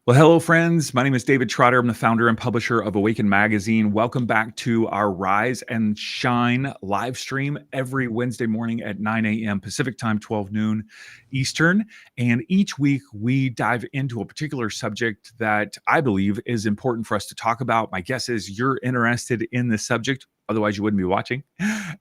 Well, hello, friends. My name is David Trotter. I'm the founder and publisher of Awaken Magazine. Welcome back to our Rise and Shine live stream every Wednesday morning at 9 a.m. Pacific time, 12 noon Eastern. And each week we dive into a particular subject that I believe is important for us to talk about. My guess is you're interested in this subject. Otherwise, you wouldn't be watching.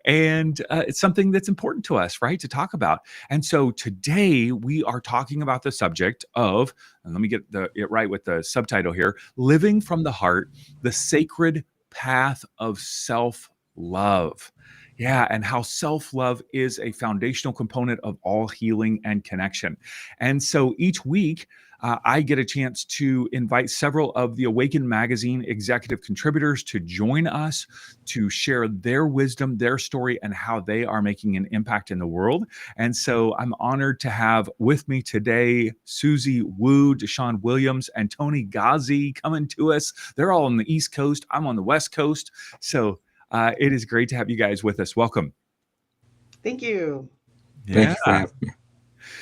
And it's something that's important to us, right, to talk about. And so today we are talking about the subject of, and let me get it right with the subtitle here, Living from the Heart, the Sacred Path of Self-Love. Yeah, and how self-love is a foundational component of all healing and connection. And so each week, I get a chance to invite several of the Awaken Magazine executive contributors to join us to share their wisdom, their story, and how they are making an impact in the world. And so I'm honored to have with me today Suzy Woo, DeShaun Williams, and Toni Ghazi coming to us. They're all on the East Coast. I'm on the West Coast. So it is great to have you guys with us. Welcome. Thank you. Thank Yeah. you for having me.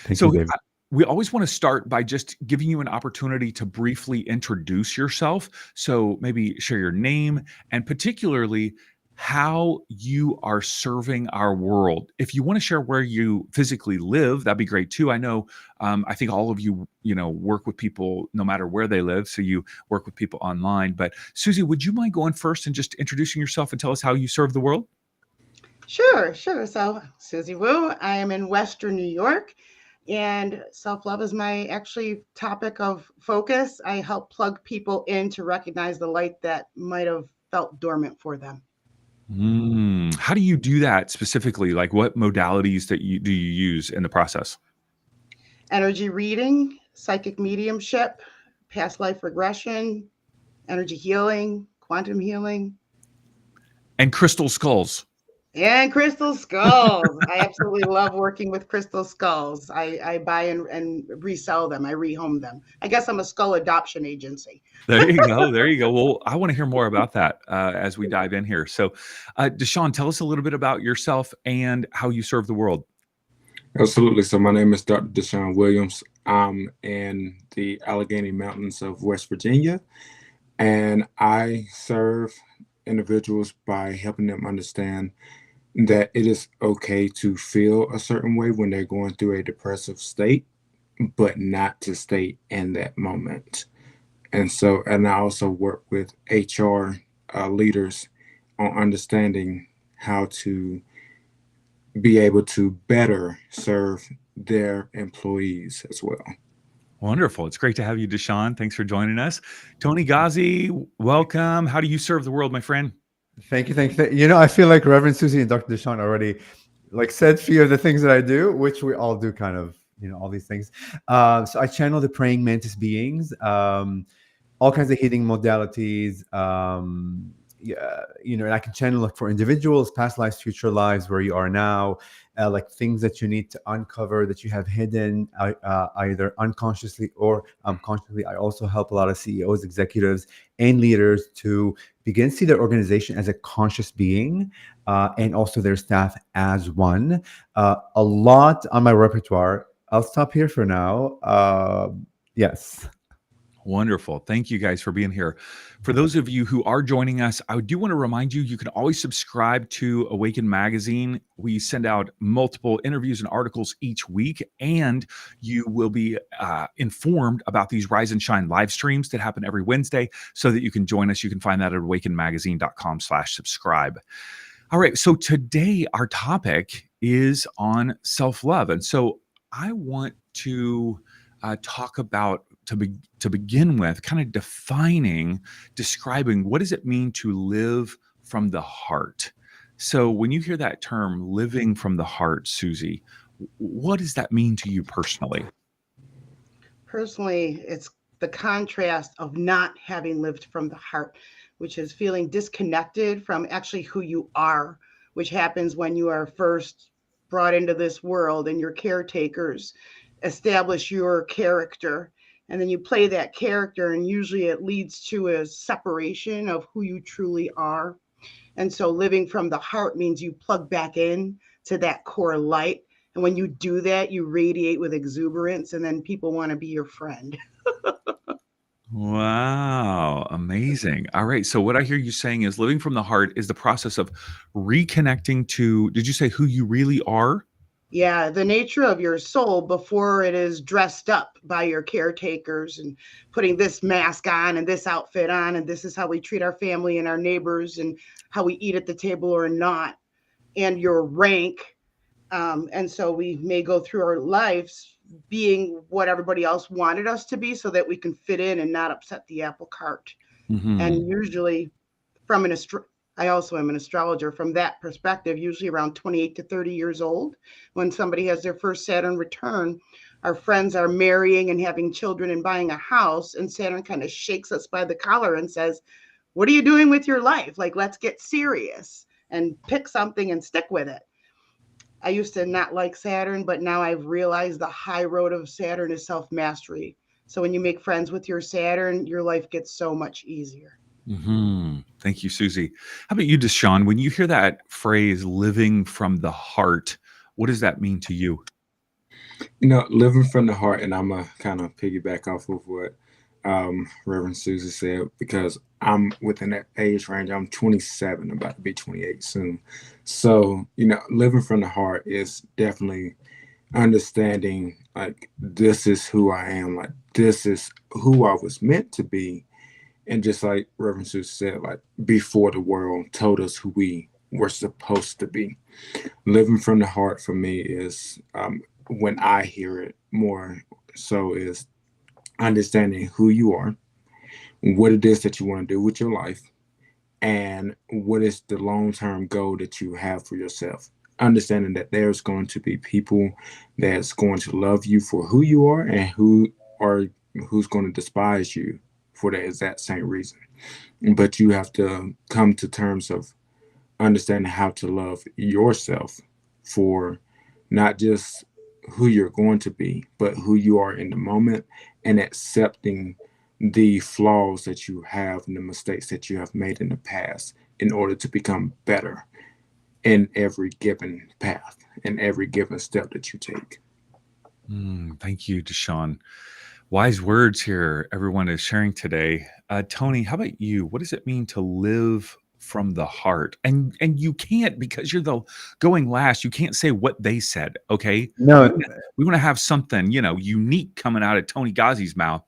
Thank So you, David. we always want to start by just giving you an opportunity to briefly introduce yourself. So maybe share your name and particularly how you are serving our world. If you want to share where you physically live, that'd be great too. I know, I think all of you, work with people no matter where they live. So you work with people online. But Suzy, would you mind going first and just introducing yourself and tell us how you serve the world? Sure. So, Suzy Woo, I am in Western New York, and self love is my actually topic of focus. I help plug people in to recognize the light that might have felt dormant for them. How do you do that specifically? Like what modalities do you use in the process? Energy reading, psychic mediumship, past life regression, energy healing, quantum healing, And crystal skulls. and crystal skulls. I absolutely love working with crystal skulls. I buy and resell them. I rehome them. I guess I'm a skull adoption agency. There you go. There you go. Well, I want to hear more about that as we dive in here. So, DeShaun, tell us a little bit about yourself and how you serve the world. Absolutely. So my name is Dr. DeShaun Williams. I'm in the Allegheny Mountains of West Virginia, and I serve individuals by helping them understand that it is okay to feel a certain way when they're going through a depressive state, but not to stay in that moment. And I also work with HR leaders on understanding how to be able to better serve their employees as well. Wonderful. It's great to have you, DeShaun. Thanks for joining us. Toni Ghazi, welcome. How do you serve the world, my friend? Thank you. I feel like Reverend Suzy and Dr. DeShaun already said few of the things that I do, which we all do kind of, all these things. So I channel the praying mantis beings, all kinds of healing modalities. And I can channel for individuals, past lives, future lives, where you are now, like things that you need to uncover that you have hidden, either unconsciously or consciously. I also help a lot of CEOs, executives, and leaders to begin to see their organization as a conscious being, and also their staff as one. A lot on my repertoire. I'll stop here for now. Yes. Wonderful. Thank you guys for being here. For those of you who are joining us, I do want to remind you, you can always subscribe to Awaken Magazine. We send out multiple interviews and articles each week, and you will be informed about these Rise and Shine live streams that happen every Wednesday so that you can join us. You can find that at awakenmagazine.com/subscribe. All right. So today our topic is on self-love. And so I want to talk about, to begin with, kind of describing what does it mean to live from the heart. So when you hear that term, living from the heart, Suzy, what does that mean to you personally? Personally, it's the contrast of not having lived from the heart, which is feeling disconnected from actually who you are, which happens when you are first brought into this world and your caretakers establish your character. And then you play that character, and usually it leads to a separation of who you truly are. And so living from the heart means you plug back in to that core light. And when you do that, you radiate with exuberance, and then people want to be your friend. Wow, amazing. All right. So what I hear you saying is living from the heart is the process of reconnecting to, did you say who you really are? Yeah, the nature of your soul before it is dressed up by your caretakers and putting this mask on and this outfit on, and this is how we treat our family and our neighbors and how we eat at the table or not, and your rank. And so we may go through our lives being what everybody else wanted us to be so that we can fit in and not upset the apple cart. Hmm. And usually from I also am an astrologer from that perspective, usually around 28 to 30 years old, when somebody has their first Saturn return. Our friends are marrying and having children and buying a house, and Saturn kind of shakes us by the collar and says, what are you doing with your life? Like, let's get serious and pick something and stick with it. I used to not like Saturn, but now I've realized the high road of Saturn is self mastery. So when you make friends with your Saturn, your life gets so much easier. Thank you, Susie. How about you, DeShaun? When you hear that phrase living from the heart, what does that mean to you? Living from the heart, and I'm going to kind of piggyback off of what Reverend Susie said, because I'm within that age range. I'm 27, about to be 28 soon. So, living from the heart is definitely understanding, like, this is who I am, like, this is who I was meant to be. And just like Reverend Susie said, like, before the world told us who we were supposed to be. Living from the heart for me is, when I hear it more so, is understanding who you are, what it is that you want to do with your life, and what is the long-term goal that you have for yourself. Understanding that there's going to be people that's going to love you for who you are, and who's going to despise you for that exact same reason. But you have to come to terms of understanding how to love yourself for not just who you're going to be, but who you are in the moment, and accepting the flaws that you have and the mistakes that you have made in the past in order to become better in every given path and every given step that you take. Thank you, DeShaun. Wise words here everyone is sharing today. Toni, how about you? What does it mean to live from the heart? And you can't, because you're the going last, you can't say what they said, okay? No, We want to have something, unique coming out of Toni Ghazi's mouth.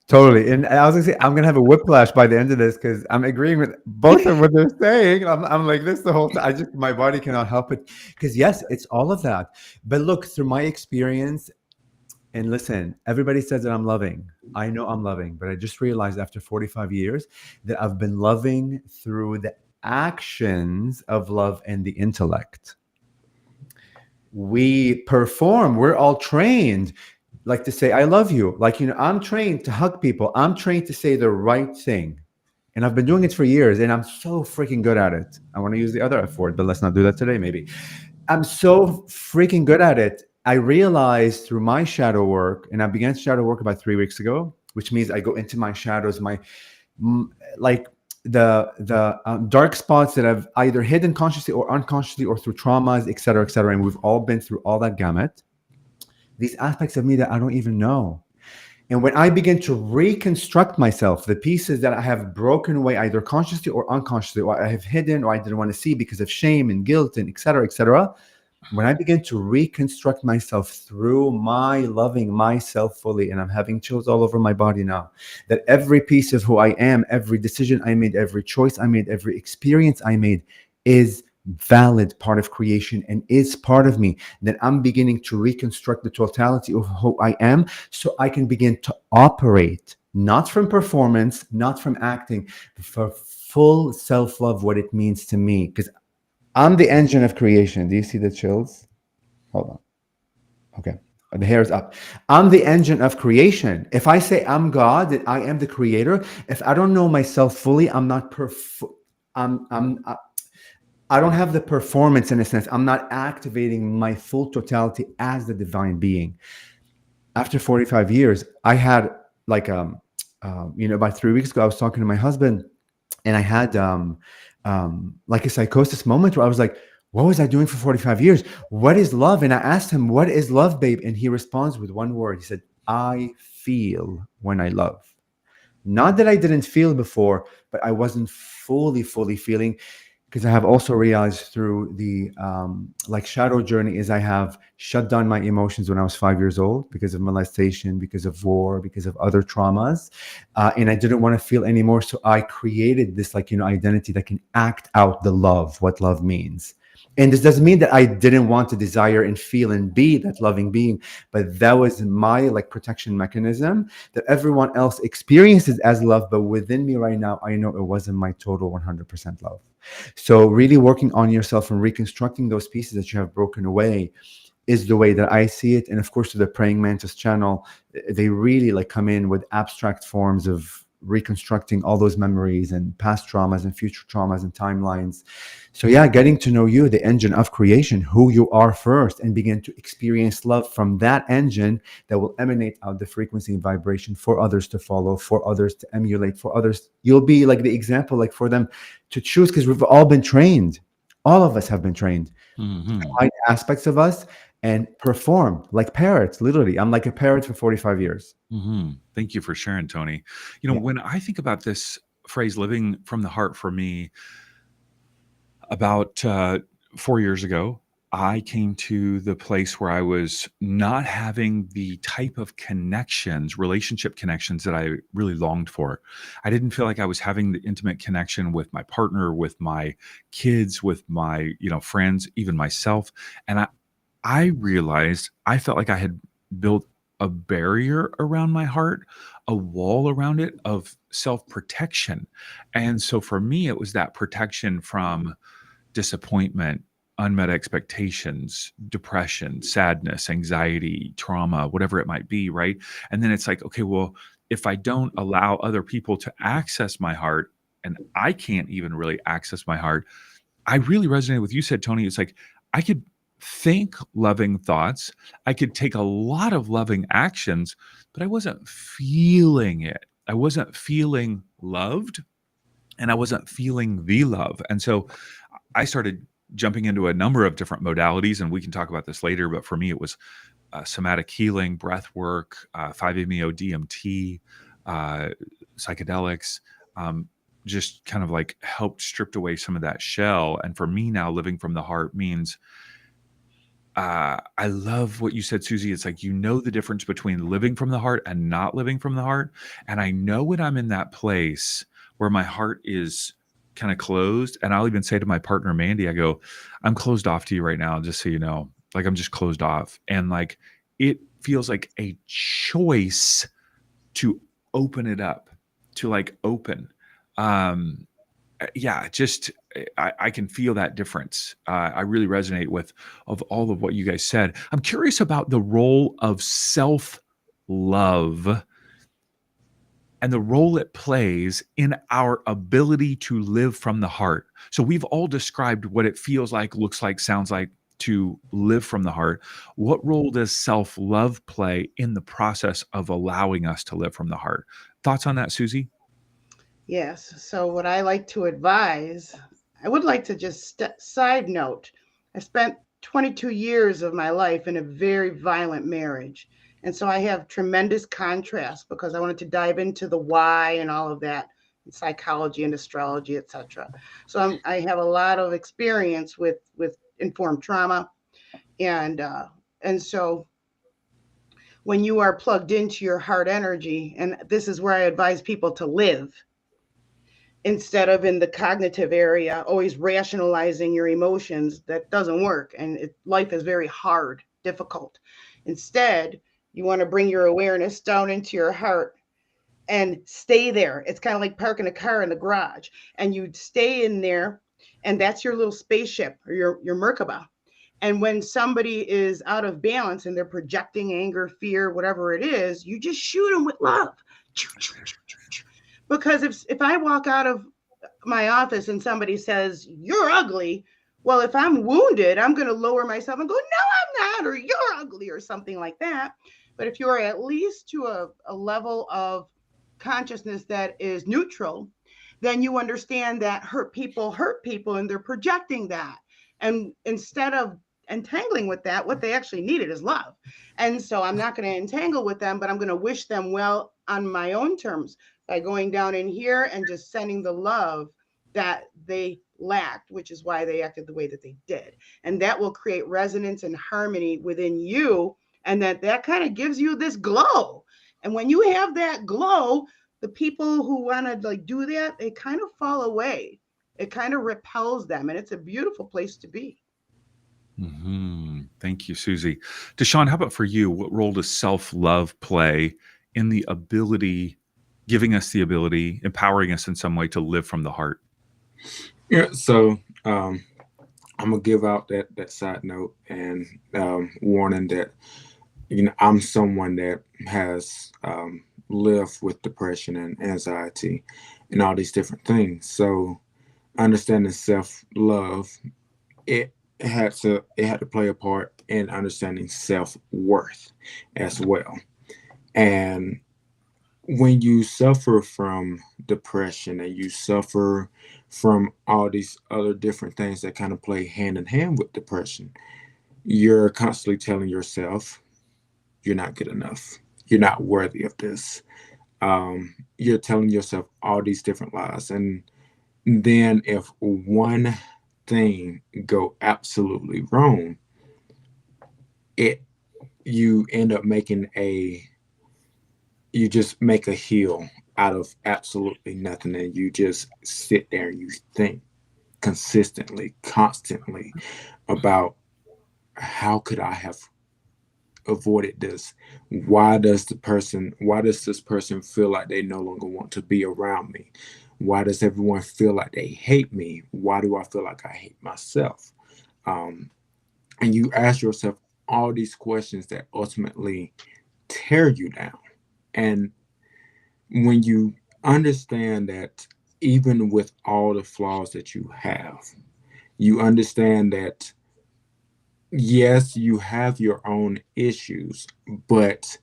totally. And I was gonna say I'm gonna have a whiplash by the end of this because I'm agreeing with both of what they're saying. I'm like this the whole time. My body cannot help it because yes, it's all of that. But look, through my experience, and listen, everybody says that I'm loving. I know I'm loving, but I just realized after 45 years that I've been loving through the actions of love and the intellect. We perform, we're all trained like to say I love you. Like, I'm trained to hug people. I'm trained to say the right thing. And I've been doing it for years and I'm so freaking good at it. I want to use the other F word, but let's not do that today maybe. I'm so freaking good at it. I realized through my shadow work, and I began shadow work about 3 weeks ago, which means I go into my shadows, like the dark spots that I've either hidden consciously or unconsciously or through traumas, et cetera, et cetera. And we've all been through all that gamut. These aspects of me that I don't even know. And when I begin to reconstruct myself, the pieces that I have broken away, either consciously or unconsciously, or I have hidden or I didn't want to see because of shame and guilt and et cetera, when I begin to reconstruct myself through my loving myself fully, and I'm having chills all over my body now, that every piece of who I am, every decision I made, every choice I made, every experience I made is valid part of creation and is part of me, that I'm beginning to reconstruct the totality of who I am so I can begin to operate, not from performance, not from acting, but for full self-love, what it means to me. Because I'm the engine of creation. Do you see the chills? Hold on. Okay. The hair's up. I'm the engine of creation. If I say I'm God, that I am the creator, if I don't know myself fully, I'm not I don't have the performance in a sense. I'm not activating my full totality as the divine being. After 45 years, I had like, about 3 weeks ago, I was talking to my husband and I had like a psychosis moment where I was like, what was I doing for 45 years? What is love? And I asked him, what is love, babe? And he responds with one word. He said, I feel when I love. Not that I didn't feel before, but I wasn't fully feeling, because I have also realized through the like shadow journey is I have shut down my emotions when I was 5 years old because of molestation, because of war, because of other traumas, and I didn't want to feel anymore. So I created this identity that can act out what love means. And this doesn't mean that I didn't want to desire and feel and be that loving being, but that was my protection mechanism that everyone else experiences as love, but within me right now, I know it wasn't my total 100% love. So really working on yourself and reconstructing those pieces that you have broken away is the way that I see it. And of course, to the Praying Mantis channel, they really come in with abstract forms of reconstructing all those memories and past traumas and future traumas and timelines. So yeah, getting to know you, the engine of creation, who you are first, and begin to experience love from that engine that will emanate out the frequency and vibration for others to follow, for others to emulate, for others. You'll be the example, for them to choose, because we've all been trained. All of us have been trained to find aspects of us and perform like parrots. Literally, I'm like a parrot for 45 years. Thank you for sharing, Toni. When I think about this phrase, living from the heart, for me, about 4 years ago, I came to the place where I was not having the type of connections, relationship connections that I really longed for. I didn't feel like I was having the intimate connection with my partner, with my kids, with my, friends, even myself. And I realized I felt like I had built a barrier around my heart, a wall around it of self-protection. And so for me, it was that protection from disappointment, unmet expectations, depression, sadness, anxiety, trauma, whatever it might be, right? And then it's like, okay, well, if I don't allow other people to access my heart, and I can't even really access my heart, I really resonated with you said, Toni. It's like I could think loving thoughts, I could take a lot of loving actions, but I wasn't feeling it. I wasn't feeling loved, and I wasn't feeling the love. And so I started jumping into a number of different modalities, and we can talk about this later. But for me, it was somatic healing, breath work, 5-MeO DMT, psychedelics, just kind of helped stripped away some of that shell. And for me now, living from the heart means I love what you said, Suzy. It's like, the difference between living from the heart and not living from the heart. And I know when I'm in that place where my heart is kind of closed, and I'll even say to my partner, Mandy, I go, I'm closed off to you right now, just so you know, I'm just closed off. And it feels like a choice to open it up, to open. Yeah, just I can feel that difference. I really resonate with all of what you guys said. I'm curious about the role of self-love and the role it plays in our ability to live from the heart. So we've all described what it feels like, looks like, sounds like to live from the heart. What role does self-love play in the process of allowing us to live from the heart? Thoughts on that, Suzy? Yes. So what I like to advise, I would like to just side note. I spent 22 years of my life in a very violent marriage. And so I have tremendous contrast because I wanted to dive into the why and all of that, and psychology and astrology, etc. So I have a lot of experience with informed trauma, and so when you are plugged into your heart energy, and this is where I advise people to live instead of in the cognitive area, always rationalizing your emotions. That doesn't work. And life is very hard, difficult. Instead, you want to bring your awareness down into your heart and stay there. It's kind of like parking a car in the garage, and you stay in there, and that's your little spaceship, or your Merkaba. And when somebody is out of balance and they're projecting anger, fear, whatever it is, you just shoot them with love. Because if I walk out of my office and somebody says, "You're ugly," well, if I'm wounded, I'm going to lower myself and go, "No, I'm not," or "You're ugly," or something like that. But if you're at least to a level of consciousness that is neutral, then you understand that hurt people, and they're projecting that. And instead of entangling with that. What they actually needed is love. And so I'm not going to entangle with them, but I'm going to wish them well on my own terms by going down in here and just sending the love that they lacked, which is why they acted the way that they did. And that will create resonance and harmony within you. And that kind of gives you this glow. And when you have that glow, the people who want to like do that, they kind of fall away. It kind of repels them. And it's a beautiful place to be. Thank you, Suzy. DeShaun, how about for you? What role does self-love play in the ability, giving us the ability, empowering us in some way to live from the heart? Yeah, so I'm gonna give out that side note and warning that I'm someone that has lived with depression and anxiety and all these different things. So understanding self-love, it had to play a part in understanding self-worth as well. And when you suffer from depression and you suffer from all these other different things that kind of play hand in hand with depression, you're constantly telling yourself you're not good enough, you're not worthy of this. You're telling yourself all these different lies. And then if one thing go absolutely wrong, you end up you just make a hill out of absolutely nothing, and you just sit there and you think consistently, constantly about how could I have avoided this? Why does this person feel like they no longer want to be around me? Why does everyone feel like they hate me? Why do I feel like I hate myself? And you ask yourself all these questions that ultimately tear you down. And when you understand that even with all the flaws that you have, you understand that, yes, you have your own issues, but,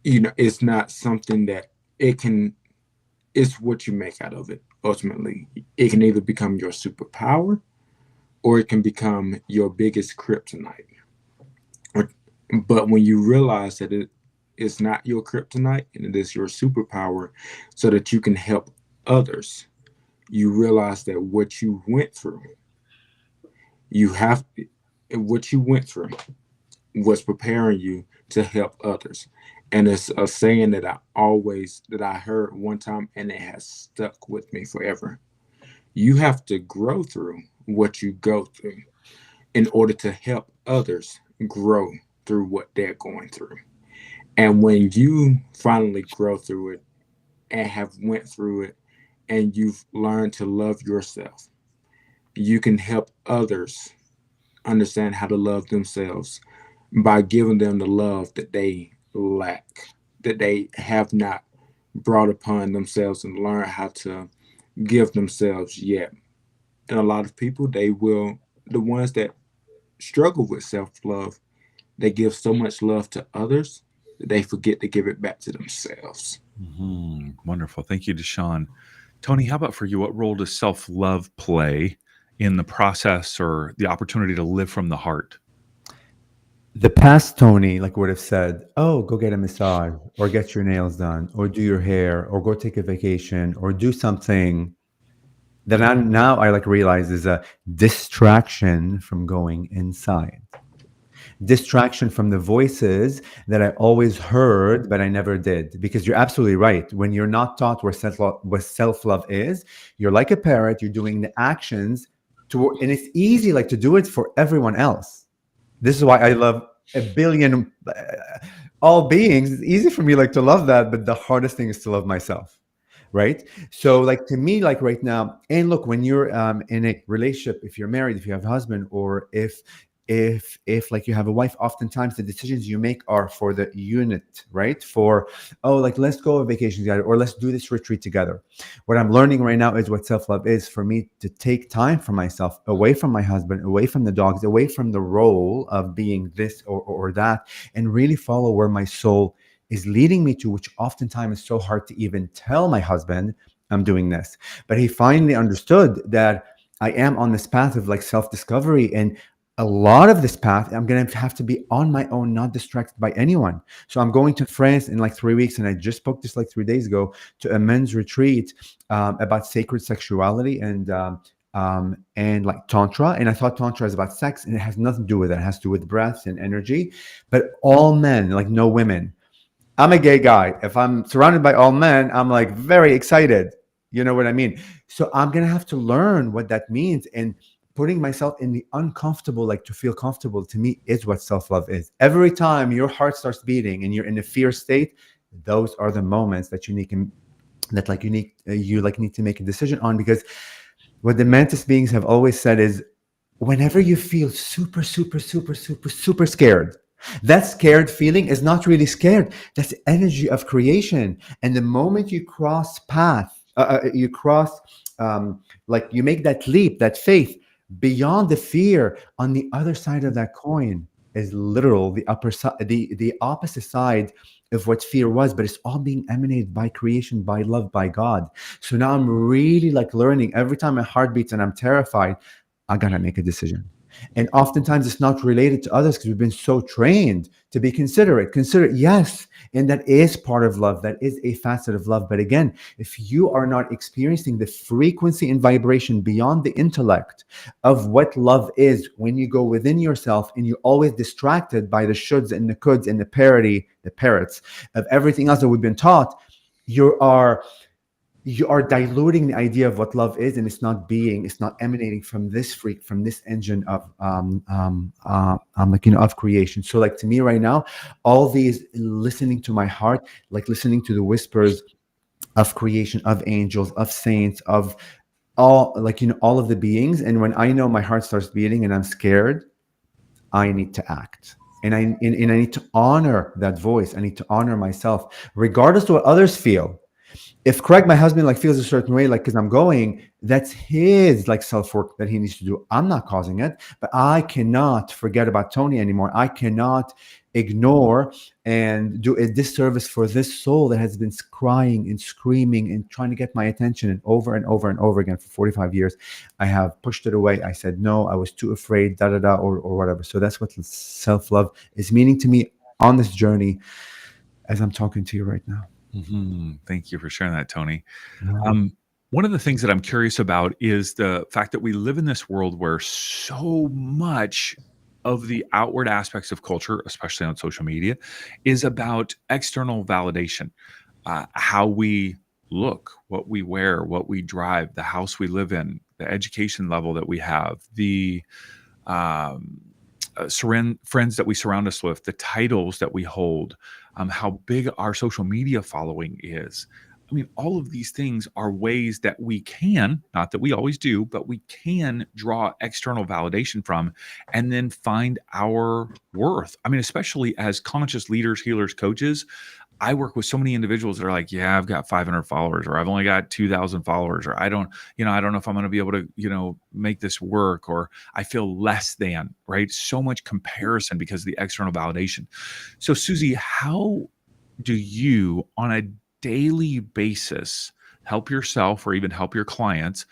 it's not something that it's what you make out of it. Ultimately, it can either become your superpower or it can become your biggest kryptonite. But when you realize that it's not your kryptonite and it is your superpower so that you can help others, you realize that what you went through was preparing you to help others. And it's a saying that I heard one time, and it has stuck with me forever. You have to grow through what you go through in order to help others grow through what they're going through. And when you finally grow through it and have went through it and you've learned to love yourself, you can help others understand how to love themselves by giving them the love that they lack, that they have not brought upon themselves and learned how to give themselves yet. And a lot of people, the ones that struggle with self-love, they give so much love to others that they forget to give it back to themselves. Wonderful. Thank you, DeShaun. Toni, how about for you? What role does self-love play in the process or the opportunity to live from the heart? The past Toni would have said, oh, go get a massage or get your nails done or do your hair or go take a vacation or do something that I realize is a distraction from going inside. Distraction from the voices that I always heard, but I never did. Because you're absolutely right. When you're not taught what self-love is, you're like a parrot, you're doing the actions and it's easy to do it for everyone else. This is why I love all beings. It's easy for me to love that, but the hardest thing is to love myself. Right. So to me, right now, and look, when you're in a relationship, if you're married, if you have a husband, or if you have a wife, oftentimes the decisions you make are for the unit, right? For, let's go on vacation together, or let's do this retreat together. What I'm learning right now is what self-love is for me, to take time for myself, away from my husband, away from the dogs, away from the role of being this or that, and really follow where my soul is leading me to, which oftentimes is so hard to even tell my husband I'm doing this. But he finally understood that I am on this path of self-discovery, and a lot of this path, I'm going to have to be on my own, not distracted by anyone. So I'm going to France in like 3 weeks. And I just spoke this like 3 days ago to a men's retreat about sacred sexuality and like tantra. And I thought tantra is about sex, and it has nothing to do with that. It has to do with breath and energy, but all men, like no women. I'm a gay guy. If I'm surrounded by all men, I'm like very excited. You know what I mean? So I'm going to have to learn what that means. And putting myself in the uncomfortable, like to feel comfortable, to me is what self-love is. Every time your heart starts beating and you're in a fear state, those are the moments that you need to make a decision on. Because what the mantis beings have always said is, whenever you feel super, super, super, super, super scared, that scared feeling is not really scared. That's the energy of creation. And the moment you cross path, like you make that leap, that faith beyond the fear, on the other side of that coin is literal, the upper side, the opposite side of what fear was, but it's all being emanated by creation, by love, by God. So now I'm really like learning. Every time my heart beats and I'm terrified, I gotta make a decision. And oftentimes it's not related to others because we've been so trained to be considerate, yes. And that is part of love. That is a facet of love. But again, if you are not experiencing the frequency and vibration beyond the intellect of what love is, when you go within yourself and you're always distracted by the shoulds and the coulds and the parrots of everything else that we've been taught, you are diluting the idea of what love is, and it's not emanating from this engine of of creation. So like to me right now, all these, listening to my heart, like listening to the whispers of creation, of angels, of saints, of all all of the beings. And when I know my heart starts beating and I'm scared, I need to act. And I need to honor that voice. I need to honor myself, regardless of what others feel. If Craig, my husband, like feels a certain way, like because I'm going, that's his like self-work that he needs to do. I'm not causing it, but I cannot forget about Toni anymore. I cannot ignore and do a disservice for this soul that has been crying and screaming and trying to get my attention, and over and over and over again for 45 years. I have pushed it away. I said no, I was too afraid, or whatever. So that's what self-love is meaning to me on this journey as I'm talking to you right now. Mm-hmm. Thank you for sharing that, Toni. One of the things that I'm curious about is the fact that we live in this world where so much of the outward aspects of culture, especially on social media, is about external validation. How we look, what we wear, what we drive, the house we live in, the education level that we have, the friends that we surround us with, the titles that we hold, how big our social media following is. I mean, all of these things are ways that we can, not that we always do, but we can draw external validation from and then find our worth. I mean, especially as conscious leaders, healers, coaches, I work with so many individuals that are like, yeah, I've got 500 followers, or I've only got 2,000 followers, or I don't know if I'm going to be able to, make this work, or I feel less than, right? So much comparison because of the external validation. So Suzy, how do you on a daily basis help yourself or even help your clients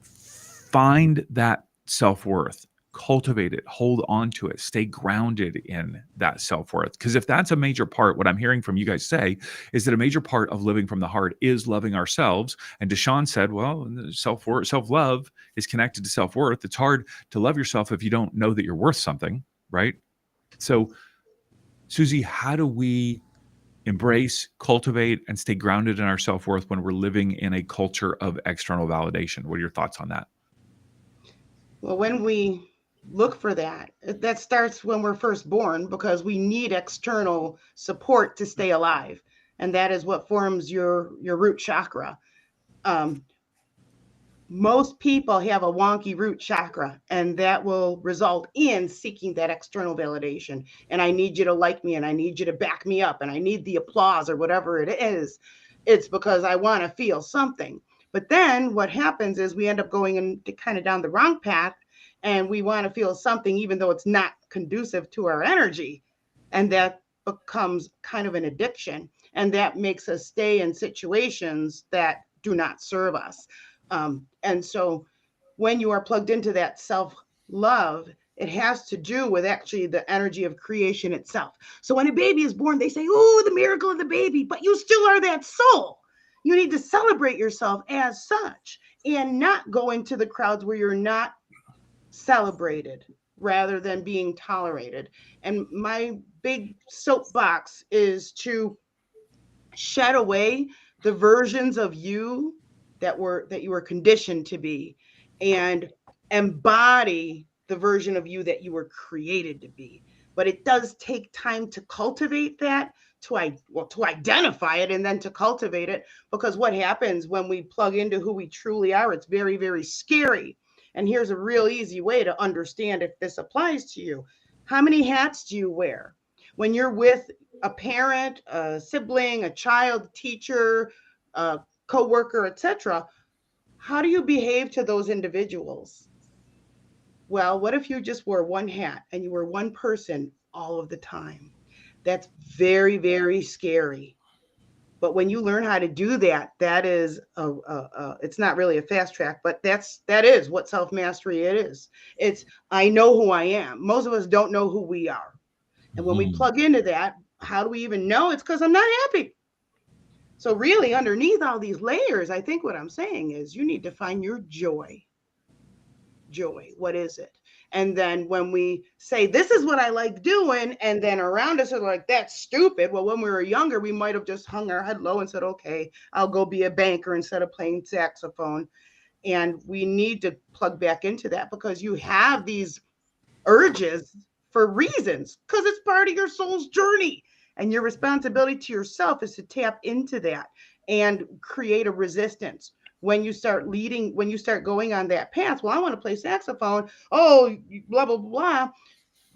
find that self-worth? Cultivate it, hold on to it, stay grounded in that self-worth. Because if that's a major part, what I'm hearing from you guys say is that a major part of living from the heart is loving ourselves. And DeShaun said, well, self-love is connected to self-worth. It's hard to love yourself if you don't know that you're worth something, right? So, Suzy, how do we embrace, cultivate, and stay grounded in our self-worth when we're living in a culture of external validation? What are your thoughts on that? Well, when we look for that starts when we're first born, because we need external support to stay alive, and that is what forms your root chakra. Most people have a wonky root chakra, and that will result in seeking that external validation. And I need you to like me, and I need you to back me up, and I need the applause, or whatever it is. It's because I want to feel something. But then what happens is we end up going kind of down the wrong path, and we want to feel something even though it's not conducive to our energy. And that becomes kind of an addiction. And that makes us stay in situations that do not serve us. And so when you are plugged into that self-love, It has to do with actually the energy of creation itself. So when a baby is born, they say, oh, the miracle of the baby, but you still are that soul. You need to celebrate yourself as such and not go into the crowds where you're not celebrated rather than being tolerated. And my big soapbox is to shed away the versions of you that you were conditioned to be and embody the version of you that you were created to be. But it does take time to cultivate that, to identify it and then to cultivate it, because what happens when we plug into who we truly are, it's very, very scary. And here's a real easy way to understand if this applies to you. How many hats do you wear? When you're with a parent, a sibling, a child, teacher, a coworker, etc., how do you behave to those individuals? Well, what if you just wore one hat and you were one person all of the time? That's very, very scary. But when you learn how to do that, that is it's not really a fast track, but that is what self-mastery it is. It's, I know who I am. Most of us don't know who we are. And when we plug into that, how do we even know? It's because I'm not happy. So really, underneath all these layers, I think what I'm saying is you need to find your joy. Joy, what is it? And then when we say, this is what I like doing, and then around us are like, that's stupid. Well, when we were younger, we might have just hung our head low and said, okay, I'll go be a banker instead of playing saxophone. And we need to plug back into that, because you have these urges for reasons, because it's part of your soul's journey. And your responsibility to yourself is to tap into that and create a resistance. When you start going on that path, well, I want to play saxophone. Oh, blah, blah, blah.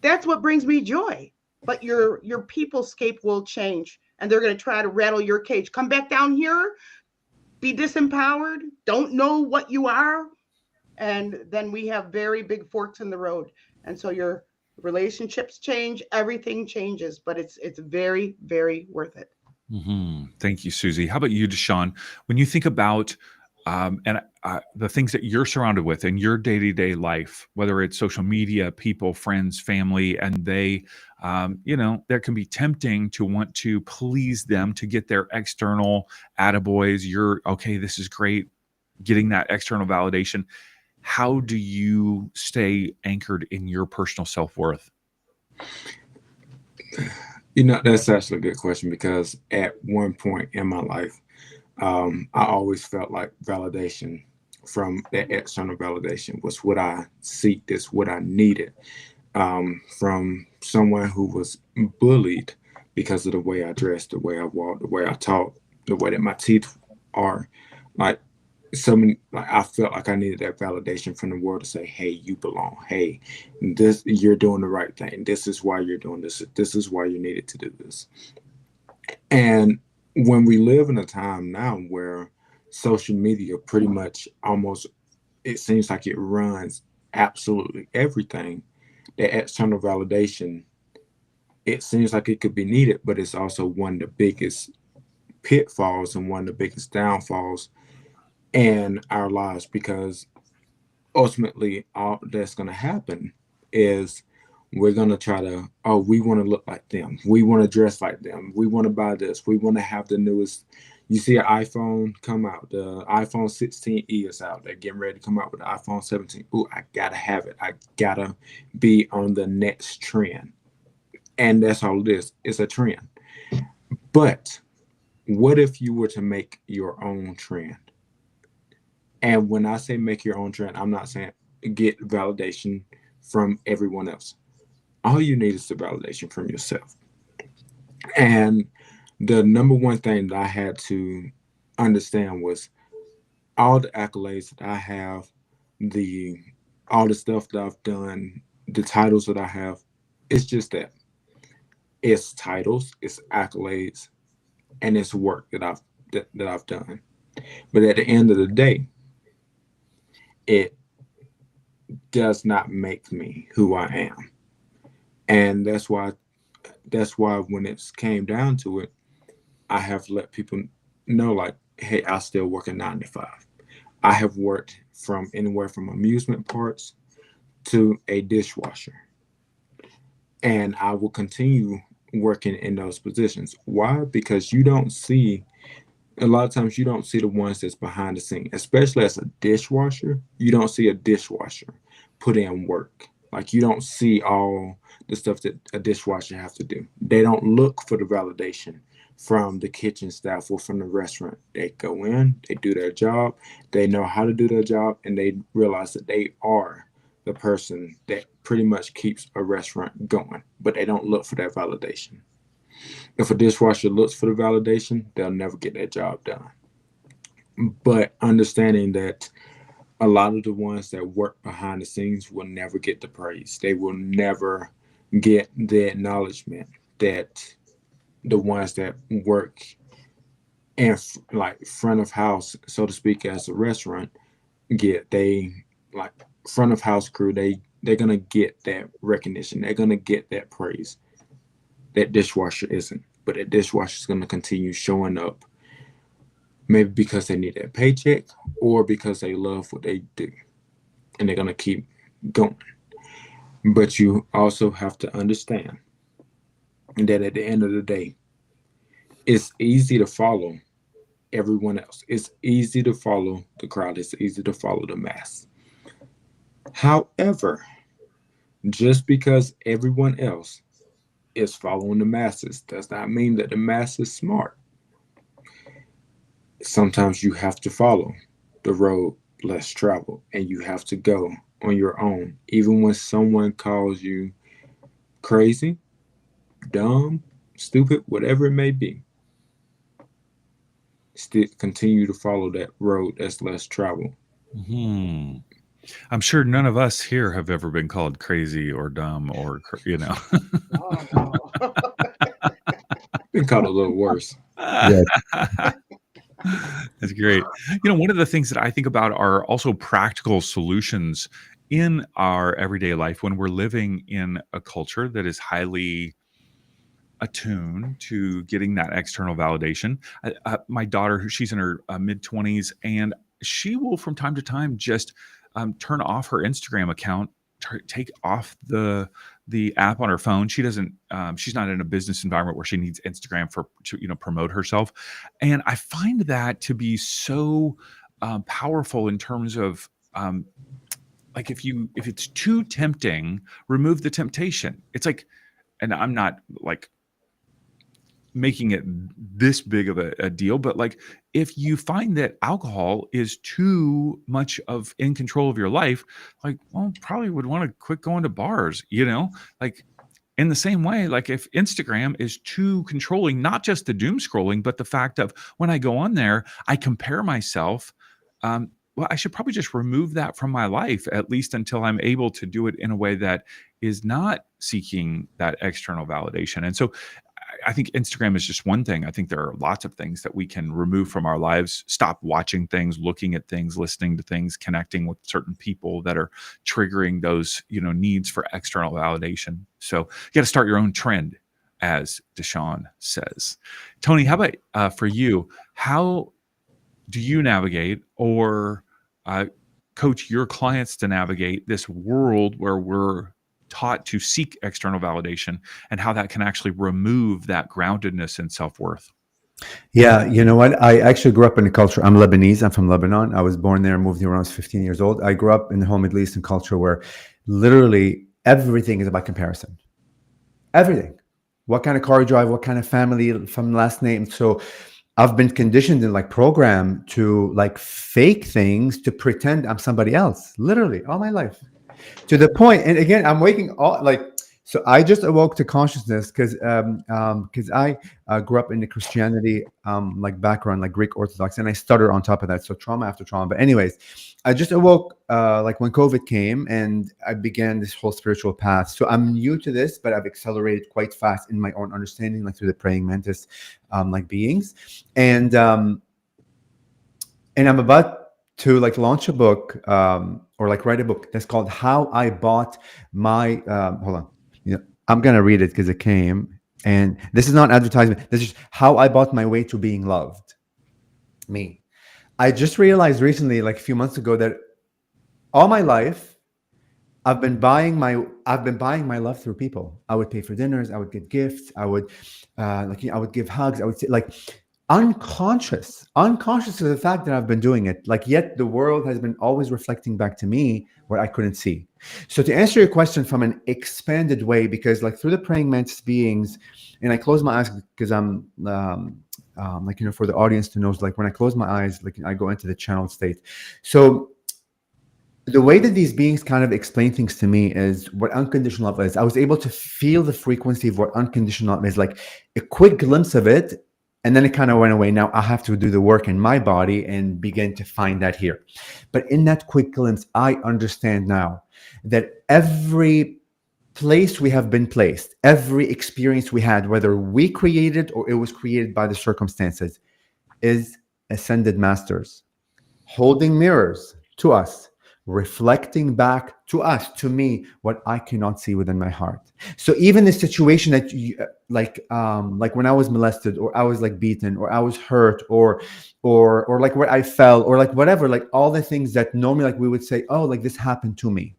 That's what brings me joy. But your peoplescape will change, and they're going to try to rattle your cage. Come back down here, be disempowered, don't know what you are. And then we have very big forks in the road. And so your relationships change, everything changes, but it's very, very worth it. Thank you, Suzy. How about you, DeShaun? When you think about the things that you're surrounded with in your day-to-day life, whether it's social media, people, friends, family, and they, that can be tempting to want to please them, to get their external attaboys. You're okay, this is great, getting that external validation. How do you stay anchored in your personal self-worth? That's actually a good question, because at one point in my life, I always felt like validation from that external validation was what I seeked, is what I needed, from someone who was bullied because of the way I dressed, the way I walked, the way I talk, the way that my teeth are. Like, I felt like I needed that validation from the world to say, hey, you belong. Hey, you're doing the right thing. This is why you're doing this. This is why you needed to do this. And when we live in a time now where social media pretty much almost, it seems like it runs absolutely everything, that external validation, it seems like it could be needed, but it's also one of the biggest pitfalls and one of the biggest downfalls in our lives, because ultimately all that's going to happen is we're going to try to, we want to look like them. We want to dress like them. We want to buy this. We want to have the newest. You see an iPhone come out. The iPhone 16e is out. They're getting ready to come out with the iPhone 17. Ooh, I got to have it. I got to be on the next trend. And that's all it is. It's a trend. But what if you were to make your own trend? And when I say make your own trend, I'm not saying get validation from everyone else. All you need is the validation from yourself. And the number one thing that I had to understand was all the accolades that I have, all the stuff that I've done, the titles that I have, it's just that. It's titles, it's accolades, and it's work that I've done. But at the end of the day, it does not make me who I am. And that's why when it came down to it, I have let people know, like, hey, I still work a 9 to 5. I have worked from anywhere from amusement parks to a dishwasher. And I will continue working in those positions. Why? Because you don't see, a lot of times you don't see the ones that's behind the scene, especially as a dishwasher. You don't see a dishwasher put in work. Like, you don't see all the stuff that a dishwasher have to do. They don't look for the validation from the kitchen staff or from the restaurant. They go in, they do their job, they know how to do their job, and they realize that they are the person that pretty much keeps a restaurant going, but they don't look for that validation. If a dishwasher looks for the validation, they'll never get their job done. But understanding that a lot of the ones that work behind the scenes will never get the praise. They will never get the acknowledgement that the ones that work in like front of house, so to speak, as a restaurant get. They like front of house crew, they're gonna get that recognition. They're gonna get that praise. That dishwasher isn't, but that dishwasher is gonna continue showing up, maybe because they need that paycheck or because they love what they do, and they're gonna keep going. But you also have to understand that at the end of the day, it's easy to follow everyone else. It's easy to follow the crowd. It's easy to follow the mass. However, just because everyone else is following the masses does not mean that the mass is smart. Sometimes you have to follow the road less traveled, and you have to go on your own, even when someone calls you crazy, dumb, stupid, whatever it may be. Still continue to follow that road that's less traveled. Hmm. I'm sure none of us here have ever been called crazy or dumb or, Oh, no. Been called a little worse. Yeah. That's great. One of the things that I think about are also practical solutions in our everyday life when we're living in a culture that is highly attuned to getting that external validation. My daughter, she's in her mid-20s, and she will from time to time just turn off her Instagram account, take off the app on her phone. She doesn't. She's not in a business environment where she needs Instagram to promote herself, and I find that to be so powerful in terms of like if it's too tempting, remove the temptation. It's like, and I'm not like making it this big of a deal, but like if you find that alcohol is too much of in control of your life, like, well, probably would want to quit going to bars, like in the same way, like if Instagram is too controlling, not just the doom scrolling, but the fact of when I go on there, I compare myself. Well, I should probably just remove that from my life, at least until I'm able to do it in a way that is not seeking that external validation. And so I think Instagram is just one thing. I think there are lots of things that we can remove from our lives, stop watching things, looking at things, listening to things, connecting with certain people that are triggering those, needs for external validation. So you got to start your own trend, as DeShaun says. Toni, how about for you? How do you navigate or coach your clients to navigate this world where we're taught to seek external validation, and how that can actually remove that groundedness and self-worth? Yeah, you know what? I actually grew up in a culture. I'm Lebanese. I'm from Lebanon. I was born there, moved here when I was 15 years old. I grew up in the whole Middle Eastern culture where literally everything is about comparison. Everything. What kind of car you drive, what kind of family, from last name. So I've been conditioned and like programmed to like fake things to pretend I'm somebody else, literally all my life. To the point, and again, I'm waking all like, so I just awoke to consciousness because I grew up in the Christianity like background, like Greek Orthodox, and I stuttered on top of that, so trauma after trauma. But anyways, I just awoke like when COVID came, and I began this whole spiritual path. So I'm new to this, but I've accelerated quite fast in my own understanding, like through the praying mantis, like beings, and I'm about to like launch a book or like write a book that's called How I Bought My hold on, I'm gonna read it because it came, and this is not advertisement. This is how I bought my way to being loved. Me. I just realized recently, like a few months ago, that all my life I've been buying my love through people. I would pay for dinners. I would get gifts. I would I would give hugs. I would say like unconscious of the fact that I've been doing it. Like yet the world has been always reflecting back to me what I couldn't see. So to answer your question from an expanded way, because like through the praying mantis beings, and I close my eyes because I'm for the audience to know, like when I close my eyes, like I go into the channel state. So the way that these beings kind of explain things to me is what unconditional love is. I was able to feel the frequency of what unconditional love is, like a quick glimpse of it, and then it kind of went away. Now I have to do the work in my body and begin to find that here. But in that quick glimpse, I understand now that every place we have been placed, every experience we had, whether we created or it was created by the circumstances, is ascended masters holding mirrors to us, reflecting back to us, to me, what I cannot see within my heart. So even the situation that you, like when I was molested, or I was like beaten, or I was hurt, or like where I fell, or like whatever, like all the things that normally like we would say, oh, like this happened to me.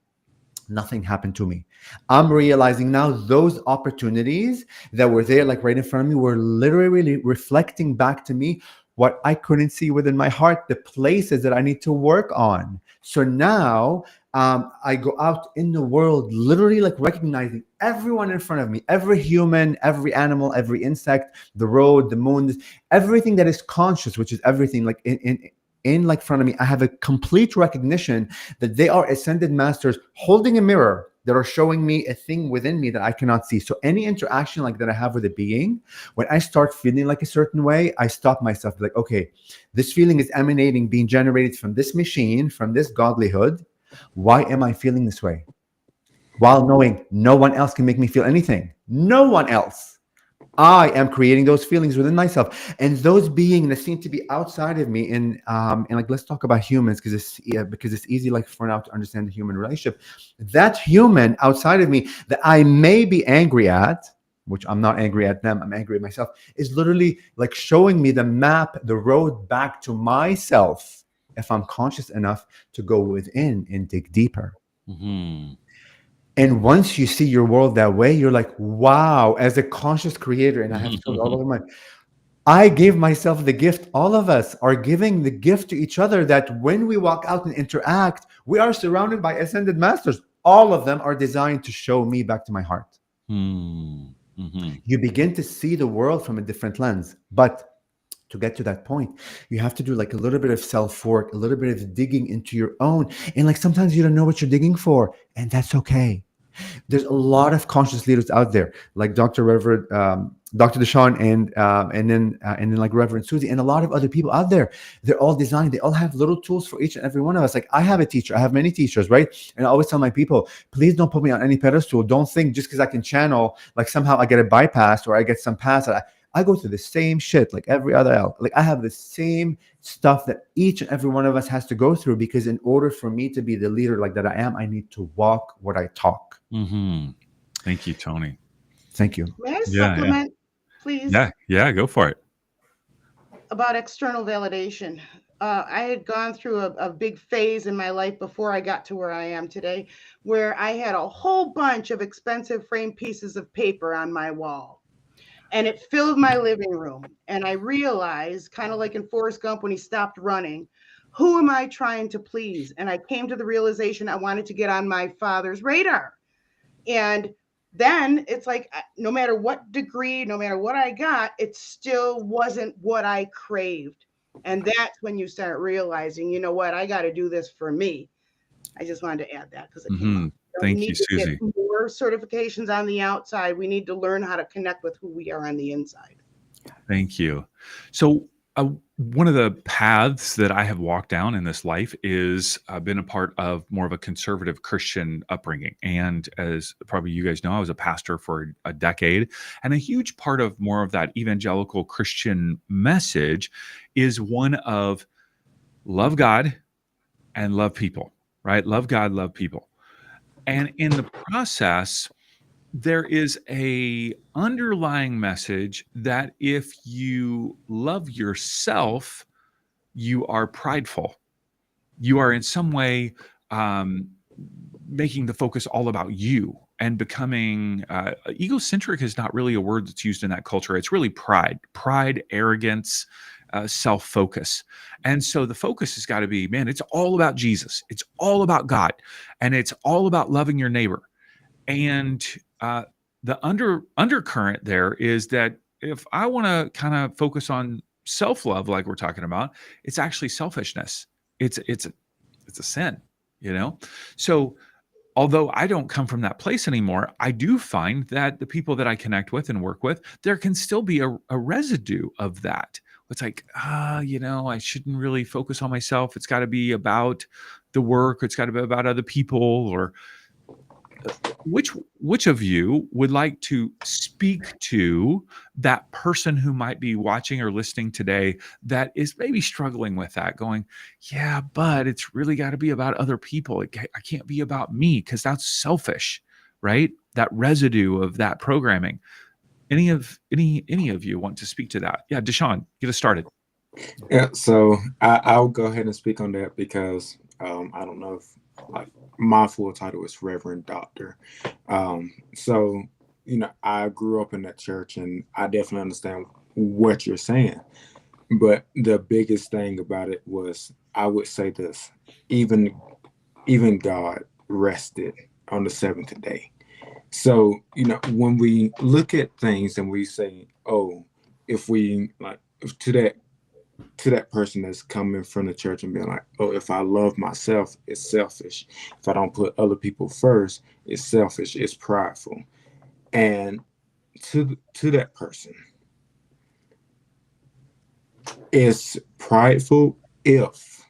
Nothing happened to me. I'm realizing now those opportunities that were there, like right in front of me, were literally reflecting back to me what I couldn't see within my heart, the places that I need to work on. So now I go out in the world, literally like recognizing everyone in front of me, every human, every animal, every insect, the road, the moon, everything that is conscious, which is everything like in like front of me. I have a complete recognition that they are ascended masters holding a mirror that are showing me a thing within me that I cannot see. So any interaction like that I have with a being, when I start feeling like a certain way, I stop myself, like, okay, this feeling is emanating, being generated from this machine, from this godlyhood. Why am I feeling this way? While knowing no one else can make me feel anything. No one else. I am creating those feelings within myself, and those beings that seem to be outside of me. And like, let's talk about humans, because it's easy, like for now, to understand the human relationship. That human outside of me that I may be angry at, which I'm not angry at them, I'm angry at myself, is literally like showing me the map, the road back to myself, if I'm conscious enough to go within and dig deeper. Mm-hmm. And once you see your world that way, you're like, wow, as a conscious creator, and I have told all of my, I gave myself the gift. All of us are giving the gift to each other, that when we walk out and interact, we are surrounded by ascended masters. All of them are designed to show me back to my heart. Mm-hmm. You begin to see the world from a different lens. But to get to that point, you have to do like a little bit of self-work, a little bit of digging into your own. And like sometimes you don't know what you're digging for, and that's okay. There's a lot of conscious leaders out there, like Dr. DeShaun, and then like Reverend Suzy, and a lot of other people out there. They're all designed. They all have little tools for each and every one of us. Like I have a teacher. I have many teachers, right? And I always tell my people, please don't put me on any pedestal. Don't think just because I can channel, like somehow I get a bypass or I get some pass. I go through the same shit like every other else. Like I have the same stuff that each and every one of us has to go through, because in order for me to be the leader like that I am, I need to walk what I talk. Mm-hmm. Thank you, Toni. Thank you. May I supplement, please? Yeah, go for it. About external validation. I had gone through a big phase in my life before I got to where I am today, where I had a whole bunch of expensive framed pieces of paper on my wall. And it filled my living room. And I realized, kind of like in Forrest Gump when he stopped running, who am I trying to please? And I came to the realization I wanted to get on my father's radar. And then it's like, no matter what degree, no matter what I got, it still wasn't what I craved. And that's when you start realizing, you know what, I got to do this for me. I just wanted to add that because it came up. Thank you, Suzy. Get more certifications on the outside. We need to learn how to connect with who we are on the inside. Thank you. So one of the paths that I have walked down in this life is I've been a part of more of a conservative Christian upbringing. And as probably you guys know, I was a pastor for a decade. And a huge part of more of that evangelical Christian message is one of love God and love people, right? Love God, love people. And in the process, there is a underlying message that if you love yourself, you are prideful. You are in some way making the focus all about you and becoming egocentric is not really a word that's used in that culture. It's really pride, arrogance, self-focus. And so the focus has got to be, man, it's all about Jesus. It's all about God. And it's all about loving your neighbor. And the undercurrent there is that if I want to kind of focus on self-love, like we're talking about, it's actually selfishness. It's a sin, you know? So although I don't come from that place anymore, I do find that the people that I connect with and work with, there can still be a residue of that. It's like, I shouldn't really focus on myself. It's got to be about the work. It's got to be about other people. Or which of you would like to speak to that person who might be watching or listening today that is maybe struggling with that, going, yeah, but it's really got to be about other people. I can't be about me because that's selfish, right? That residue of that programming. Any of you want to speak to that? Yeah, DeShaun, get us started. Yeah, so I'll go ahead and speak on that because I don't know if my full title is Reverend Doctor. So I grew up in that church, and I definitely understand what you're saying. But the biggest thing about it was, I would say this: even God rested on the seventh day. So when we look at things and we say, oh, if to that person that's coming from the church and being like, oh, if I love myself, it's selfish. If I don't put other people first, it's selfish, it's prideful. And to that person, it's prideful if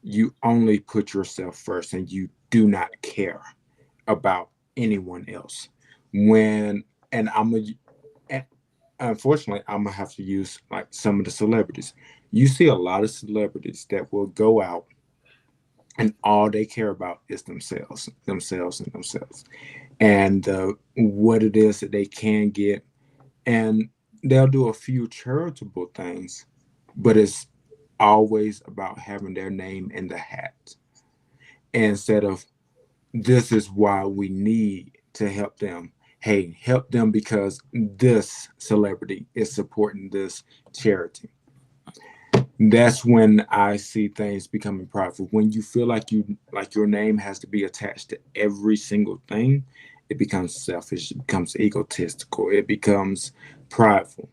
you only put yourself first and you do not care about anyone else. Unfortunately, I'm gonna have to use like some of the celebrities. You see a lot of celebrities that will go out and all they care about is themselves, and what it is that they can get. And they'll do a few charitable things, but it's always about having their name in the hat instead of, this is why we need to help them. Hey, help them because this celebrity is supporting this charity. That's when I see things becoming prideful. When you feel like your name has to be attached to every single thing, it becomes selfish, it becomes egotistical, it becomes prideful.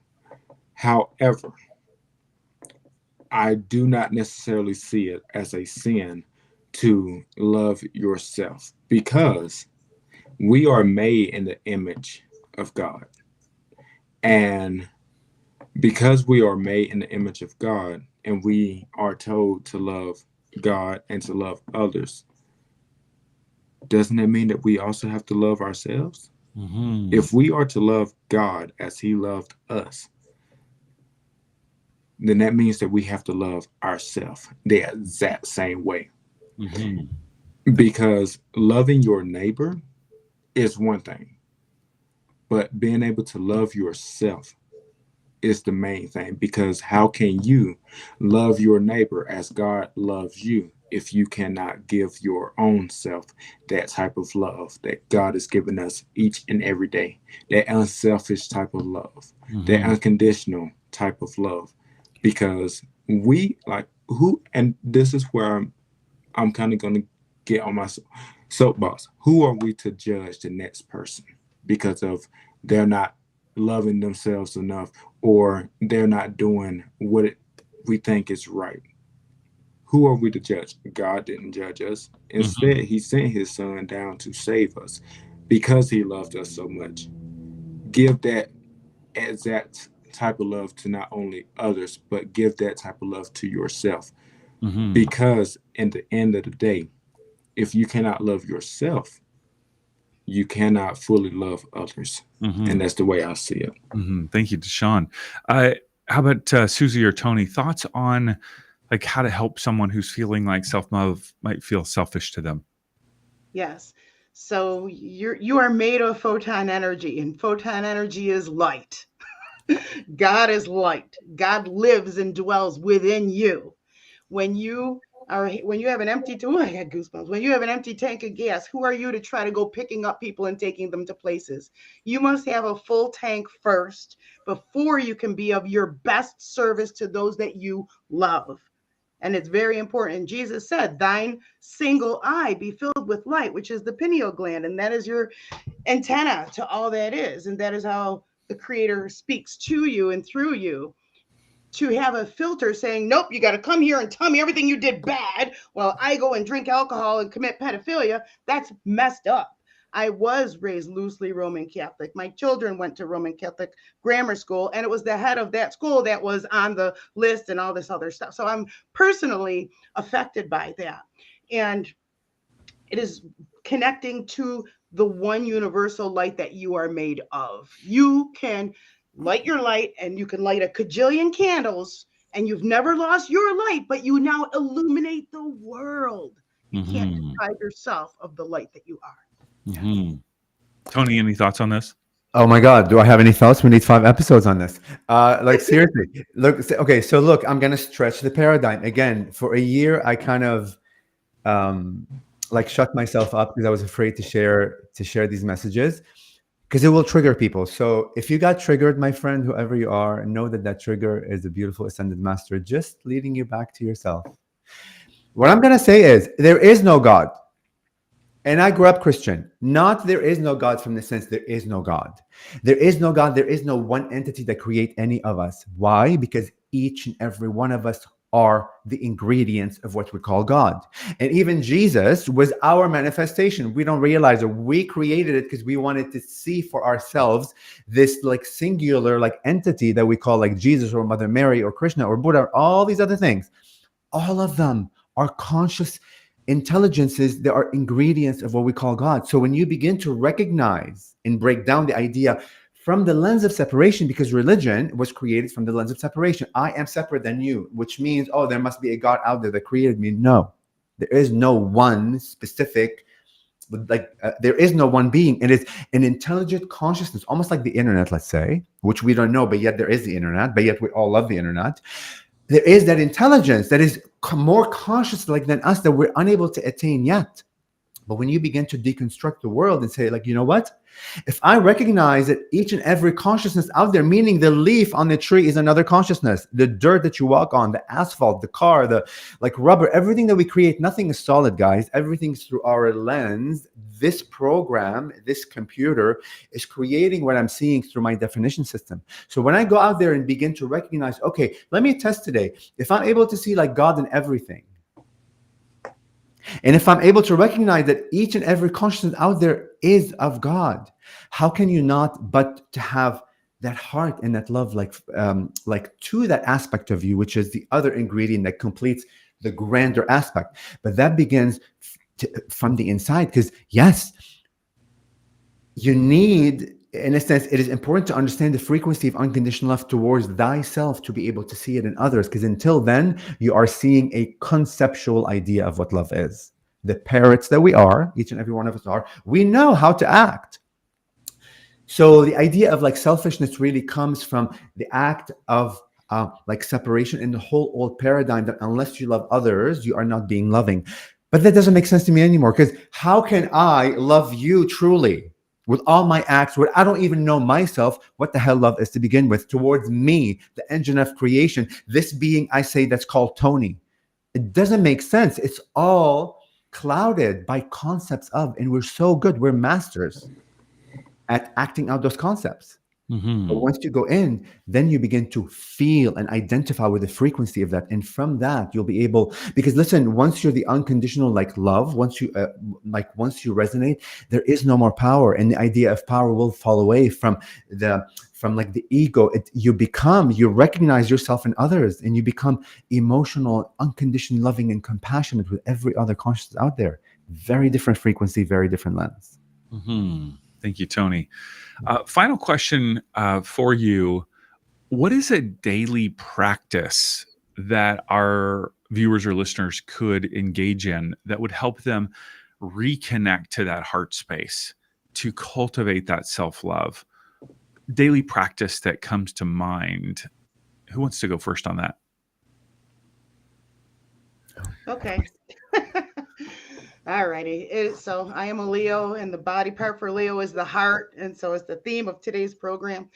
However, I do not necessarily see it as a sin to love yourself, because we are made in the image of God. And because we are made in the image of God and we are told to love God and to love others, doesn't it mean that we also have to love ourselves? Mm-hmm. If we are to love God as he loved us, then that means that we have to love ourselves the exact same way. Mm-hmm. Because loving your neighbor is one thing, but being able to love yourself is the main thing. Because how can you love your neighbor as God loves you if you cannot give your own self that type of love that God has given us each and every day? That unselfish type of love, mm-hmm. that unconditional type of love. Because and this is where I'm kind of going to get on my soapbox. Who are we to judge the next person because of they're not loving themselves enough, or they're not doing what we think is right? Who are we to judge? God didn't judge us. Instead, mm-hmm. he sent his son down to save us because he loved us so much. Give that exact type of love to not only others, but give that type of love to yourself. Mm-hmm. Because in the end of the day, if you cannot love yourself, you cannot fully love others. Mm-hmm. And that's the way I see it. Mm-hmm. Thank you, DeShaun. How about Suzy or Toni? Thoughts on like how to help someone who's feeling like self-love might feel selfish to them? Yes. So you are made of photon energy, and photon energy is light. God is light. God lives and dwells within you. When you Or when you have an empty, I had goosebumps. When you have an empty tank of gas, who are you to try to go picking up people and taking them to places? You must have a full tank first before you can be of your best service to those that you love. And it's very important. Jesus said, thine single eye be filled with light, which is the pineal gland. And that is your antenna to all that is. And that is how the Creator speaks to you and through you. To have a filter saying, nope, you got to come here and tell me everything you did bad while I go and drink alcohol and commit pedophilia, that's messed up. I was raised loosely Roman Catholic. My children went to Roman Catholic grammar school, and it was the head of that school that was on the list and all this other stuff. So I'm personally affected by that. And it is connecting to the one universal light that you are made of. You can light your light, and you can light a cajillion candles, and you've never lost your light, but you now illuminate the world. You can't deprive yourself of the light that you are. Mm-hmm. Toni, any thoughts on this? Oh my God, do I have any thoughts? We need 5 episodes on this. Like seriously, look. Okay, so look, I'm gonna stretch the paradigm again. For a year, I kind of like shut myself up because I was afraid to share these messages, because it will trigger people. So if you got triggered, my friend, whoever you are, know that that trigger is a beautiful ascended master just leading you back to yourself. What I'm going to say is there is no God. And I grew up Christian. Not there is no God from the sense there is no God. There is no God. There is no one entity that create any of us. Why? Because each and every one of us are the ingredients of what we call God. And even Jesus was our manifestation. We don't realize it. We created it because we wanted to see for ourselves this like singular like entity that we call like Jesus or Mother Mary or Krishna or Buddha, or all these other things. All of them are conscious intelligences that are ingredients of what we call God. So when you begin to recognize and break down the idea from the lens of separation, because religion was created from the lens of separation. I am separate than you, which means, oh, there must be a God out there that created me. No, there is no one specific, there is no one being. It is an intelligent consciousness, almost like the internet, let's say, which we don't know, but yet there is the internet, but yet we all love the internet. There is that intelligence that is more conscious like than us that we're unable to attain yet. But when you begin to deconstruct the world and say, like, you know what? If I recognize that each and every consciousness out there, meaning the leaf on the tree is another consciousness, the dirt that you walk on, the asphalt, the car, the like rubber, everything that we create, nothing is solid, guys. Everything's through our lens. This program, this computer is creating what I'm seeing through my definition system. So when I go out there and begin to recognize, okay, let me test today. If I'm able to see like God in everything, and if I'm able to recognize that each and every consciousness out there is of God, how can you not but to have that heart and that love like to that aspect of you, which is the other ingredient that completes the grander aspect. But that begins from the inside, because yes, you need, in a sense, it is important to understand the frequency of unconditional love towards thyself to be able to see it in others. Because until then, you are seeing a conceptual idea of what love is. The parrots that we are, each and every one of us are, we know how to act. So the idea of like selfishness really comes from the act of like separation in the whole old paradigm that unless you love others, you are not being loving. But that doesn't make sense to me anymore, because how can I love you truly? With all my acts, where I don't even know myself what the hell love is to begin with, towards me, the engine of creation, this being I say that's called Toni. It doesn't make sense. It's all clouded by concepts of, and we're so good, we're masters at acting out those concepts. Mm-hmm. But once you go in, then you begin to feel and identify with the frequency of that. And from that, you'll be able, because listen, once you're the unconditional like love, once you resonate, there is no more power. And the idea of power will fall away from like the ego. You recognize yourself in others, and you become emotional, unconditioned, loving, and compassionate with every other consciousness out there. Very different frequency, very different lens. Mm-hmm. Thank you, Toni. Final question for you. What is a daily practice that our viewers or listeners could engage in that would help them reconnect to that heart space, to cultivate that self-love? Daily practice that comes to mind. Who wants to go first on that? Okay. All righty. So I am a Leo, and the body part for Leo is the heart. And so it's the theme of today's program.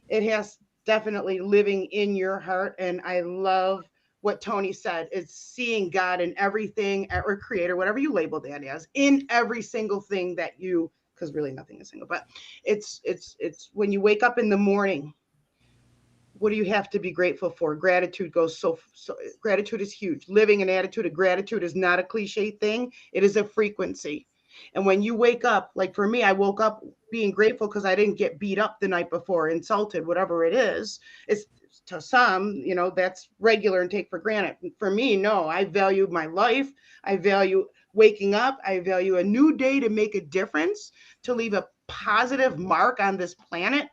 It has definitely living in your heart. And I love what Toni said. It's seeing God in everything, or creator, whatever you label that as, in every single thing that you, because really nothing is single, but it's when you wake up in the morning, what do you have to be grateful for? Gratitude goes so gratitude is huge. Living an attitude of gratitude is not a cliche thing. It is a frequency. And when you wake up, like for me, I woke up being grateful because I didn't get beat up the night before, insulted, whatever it is. It's to some, that's regular and take for granted. For me, no, I value my life. I value waking up. I value a new day to make a difference, to leave a positive mark on this planet,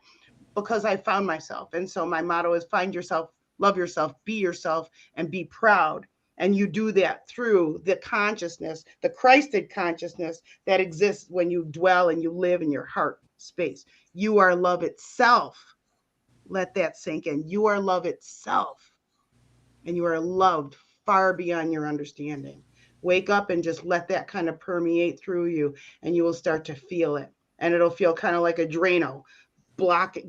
because I found myself. And so my motto is find yourself, love yourself, be yourself, and be proud. And you do that through the consciousness, the Christed consciousness that exists when you dwell and you live in your heart space. You are love itself. Let that sink in. You are love itself. And you are loved far beyond your understanding. Wake up and just let that kind of permeate through you, and you will start to feel it. And it'll feel kind of like a Drano,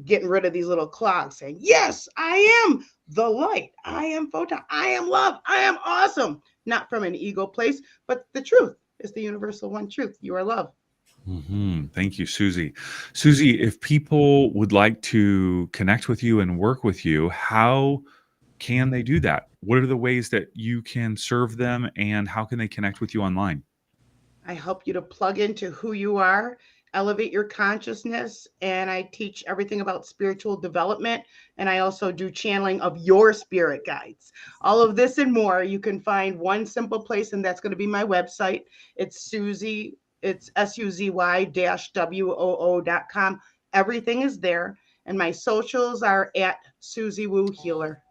getting rid of these little clogs, saying, yes, I am the light. I am photon. I am love. I am awesome. Not from an ego place, but the truth is the universal one truth. You are love. Thank you, Suzy. Suzy, if people would like to connect with you and work with you, how can they do that? What are the ways that you can serve them, and how can they connect with you online? I help you to plug into who you are, elevate your consciousness, and I teach everything about spiritual development. And I also do channeling of your spirit guides. All of this and more, you can find one simple place, and that's going to be my website. It's Suzy, it's SUZY-WOO.com. Everything is there. And my socials are at Suzy Woo Healer.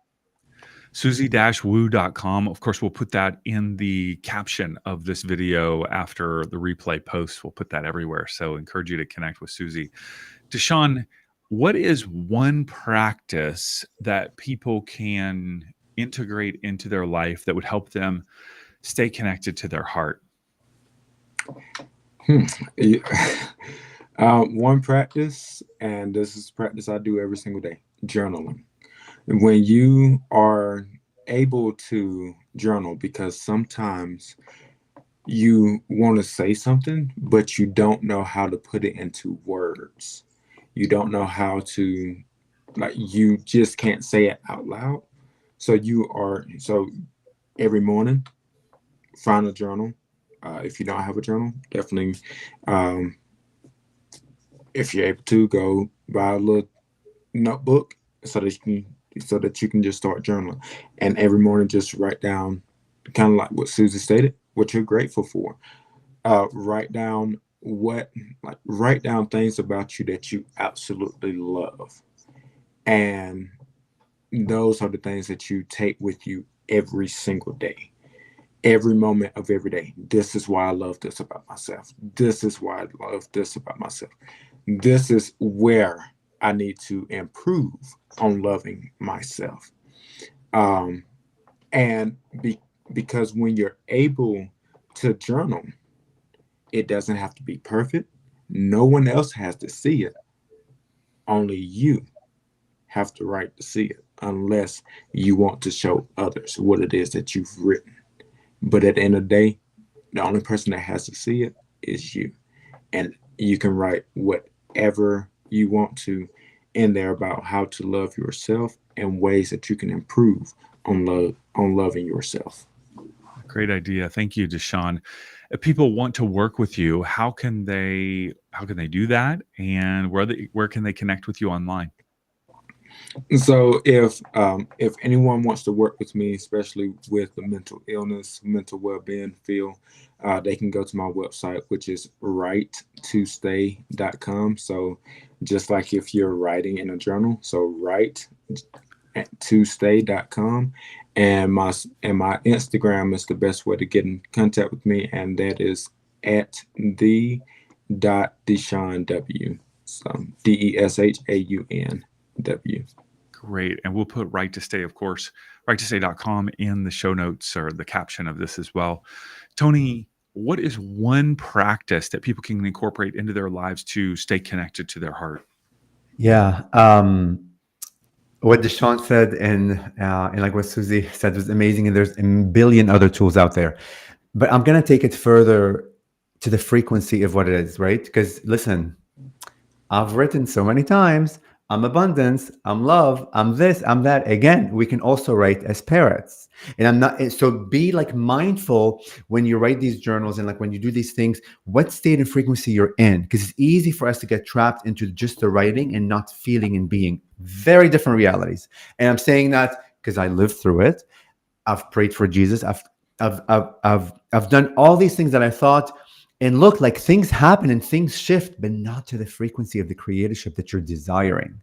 Suzy-woo.com. Of course, we'll put that in the caption of this video after the replay post. We'll put that everywhere. So encourage you to connect with Suzy. DeShaun, what is one practice that people can integrate into their life that would help them stay connected to their heart? One practice, and this is practice I do every single day, journaling. When you are able to journal, because sometimes you want to say something, but you don't know how to put it into words. You don't know how to, you just can't say it out loud. So every morning, find a journal. If you don't have a journal, definitely, if you're able to, go buy a little notebook so that you can just start journaling. And every morning, just write down, kind of like what Suzy stated, what you're grateful for. Write down things about you that you absolutely love. And those are the things that you take with you every single day, every moment of every day. This is why I love this about myself. This is why I love this about myself. This is where I need to improve on loving myself. Because when you're able to journal, it doesn't have to be perfect. No one else has to see it. Only you have the right to see it, unless you want to show others what it is that you've written. But at the end of the day, the only person that has to see it is you. And you can write whatever you want to in there about how to love yourself and ways that you can improve on loving yourself. Great idea. Thank you, DeShaun. If people want to work with you, how can they do that? And where can they connect with you online? So if anyone wants to work with me, especially with the mental illness, mental well-being field, they can go to my website, which is write2stay.com. So just like if you're writing in a journal, so write2stay.com. And my Instagram is the best way to get in contact with me, and that is at the.DeShaunW. So DESHAUNW. Great. And we'll put Right to Stay, of course, righttostay.com in the show notes or the caption of this as well. Toni, what is one practice that people can incorporate into their lives to stay connected to their heart? Yeah. What DeShaun said and like what Suzy said was amazing. And there's a billion other tools out there. But I'm going to take it further to the frequency of what it is, right? Because listen, I've written so many times, I'm abundance, I'm love, I'm this, I'm that. Again, we can also write as parrots. And I'm not, so be like mindful when you write these journals and like when you do these things, what state and frequency you're in. Because it's easy for us to get trapped into just the writing and not feeling and being. Very different realities. And I'm saying that because I lived through it. I've prayed for Jesus. I've done all these things that I thought, and look, like things happen and things shift, but not to the frequency of the creatorship that you're desiring.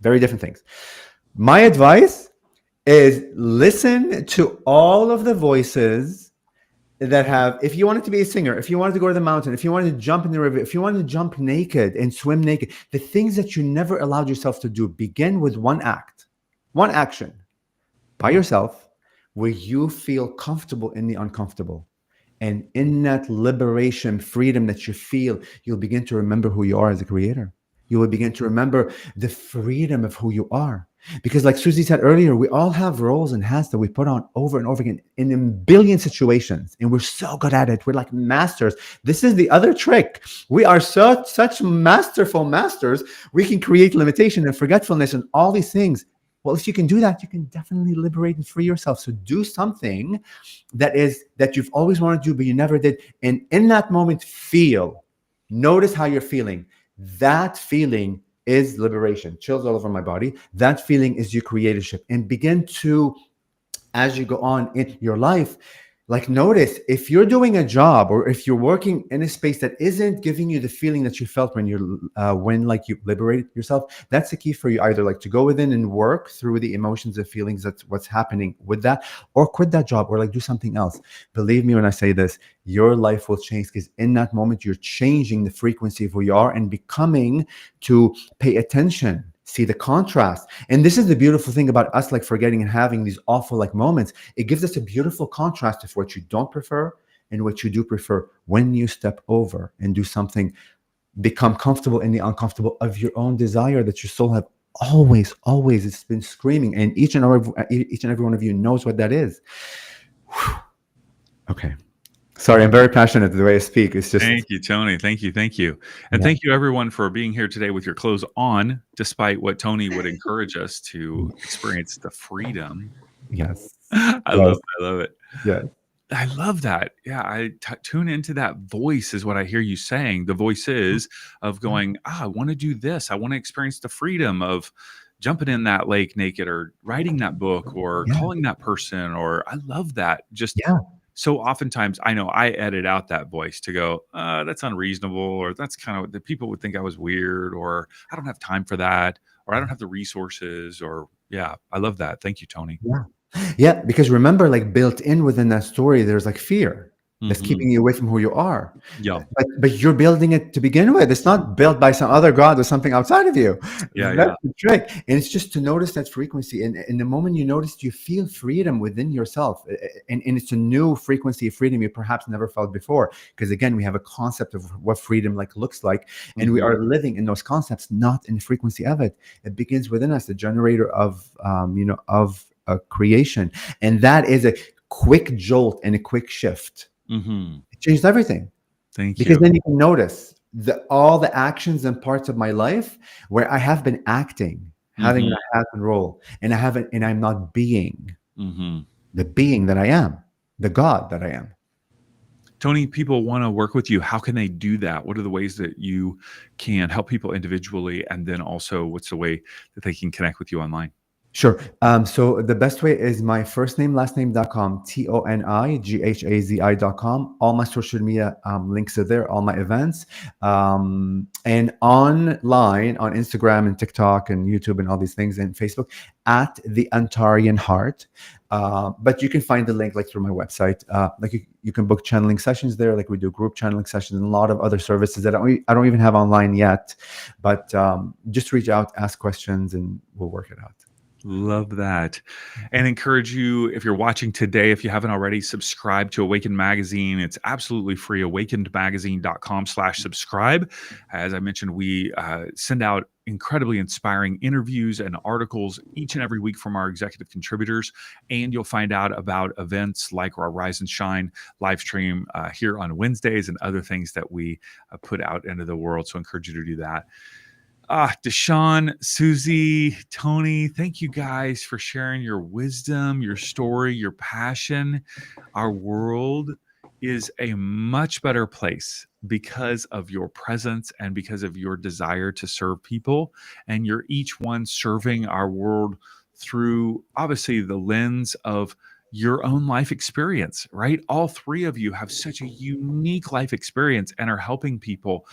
Very different things. My advice is listen to all of the voices that have, if you wanted to be a singer, if you wanted to go to the mountain, if you wanted to jump in the river, if you wanted to jump naked and swim naked, the things that you never allowed yourself to do, begin with one act, one action by yourself where you feel comfortable in the uncomfortable. And in that liberation, freedom that you feel, you'll begin to remember who you are as a creator. You will begin to remember the freedom of who you are. Because like Suzy said earlier, we all have roles and hats that we put on over and over again in a billion situations. And we're so good at it. We're like masters. This is the other trick. We are such masterful masters. We can create limitation and forgetfulness and all these things. Well, if you can do that, you can definitely liberate and free yourself. So do something that you've always wanted to do, but you never did. And in that moment, notice how you're feeling. That feeling is liberation. Chills all over my body. That feeling is your creatorship. And begin to, as you go on in your life, like notice if you're doing a job or if you're working in a space that isn't giving you the feeling that you felt when you liberated yourself. That's the key for you, either like to go within and work through the emotions and feelings, that's what's happening with that, or quit that job or like do something else. Believe me when I say this, your life will change, because in that moment you're changing the frequency of who you are and becoming to pay attention. See the contrast. And this is the beautiful thing about us, like forgetting and having these awful like moments. It gives us a beautiful contrast of what you don't prefer and what you do prefer. When you step over and do something, become comfortable in the uncomfortable of your own desire that your soul have always, it's been screaming. And each and every one of you knows what that is. Whew. Okay. Sorry, I'm very passionate the way I speak. It's just. Thank you, Toni. Thank you. And thank you, everyone, for being here today with your clothes on, despite what Toni would encourage us to experience the freedom. Yes. I love it. Yeah. I love that. Yeah, tune into that voice is what I hear you saying. The voice is of going, I want to do this. I want to experience the freedom of jumping in that lake naked or writing that book or calling that person. Or I love that. Just so oftentimes I know I edit out that voice to go, that's unreasonable, or that's kind of, the people would think I was weird, or I don't have time for that, or I don't have the resources, or I love that. Thank you, Toni. Yeah, because remember, like built in within that story, there's like fear that's keeping you away from who you are. Yeah. But you're building it to begin with. It's not built by some other God or something outside of you. That's the trick. And it's just to notice that frequency. And in the moment you notice, you feel freedom within yourself. And it's a new frequency of freedom you perhaps never felt before. Because again, we have a concept of what freedom looks like. And we are living in those concepts, not in the frequency of it. It begins within us, the generator of creation. And that is a quick jolt and a quick shift. It changed everything. Thank you. Because then you can notice all the actions and parts of my life where I have been acting, having that hat and role, and I'm not being the being that I am, the God that I am. Toni, people want to work with you. How can they do that? What are the ways that you can help people individually? And then also, what's the way that they can connect with you online? Sure. So the best way is my first name, last name.com, ToniGhazi.com. All my social media links are there, all my events. And online on Instagram and TikTok and YouTube and all these things, and Facebook at The Antarian Heart. But you can find the link like through my website. You can book channeling sessions there. Like we do group channeling sessions and a lot of other services that I don't even have online yet. But just reach out, ask questions, and we'll work it out. Love that. And encourage you, if you're watching today, if you haven't already, subscribe to Awaken Magazine. It's absolutely free, awakenedmagazine.com/subscribe. As I mentioned, we send out incredibly inspiring interviews and articles each and every week from our executive contributors. And you'll find out about events like our Rise and Shine live stream here on Wednesdays and other things that we put out into the world. So I encourage you to do that. DeShaun, Suzy, Toni, thank you guys for sharing your wisdom, your story, your passion. Our world is a much better place because of your presence and because of your desire to serve people. And you're each one serving our world through, obviously, the lens of your own life experience, right? All three of you have such a unique life experience and are helping people,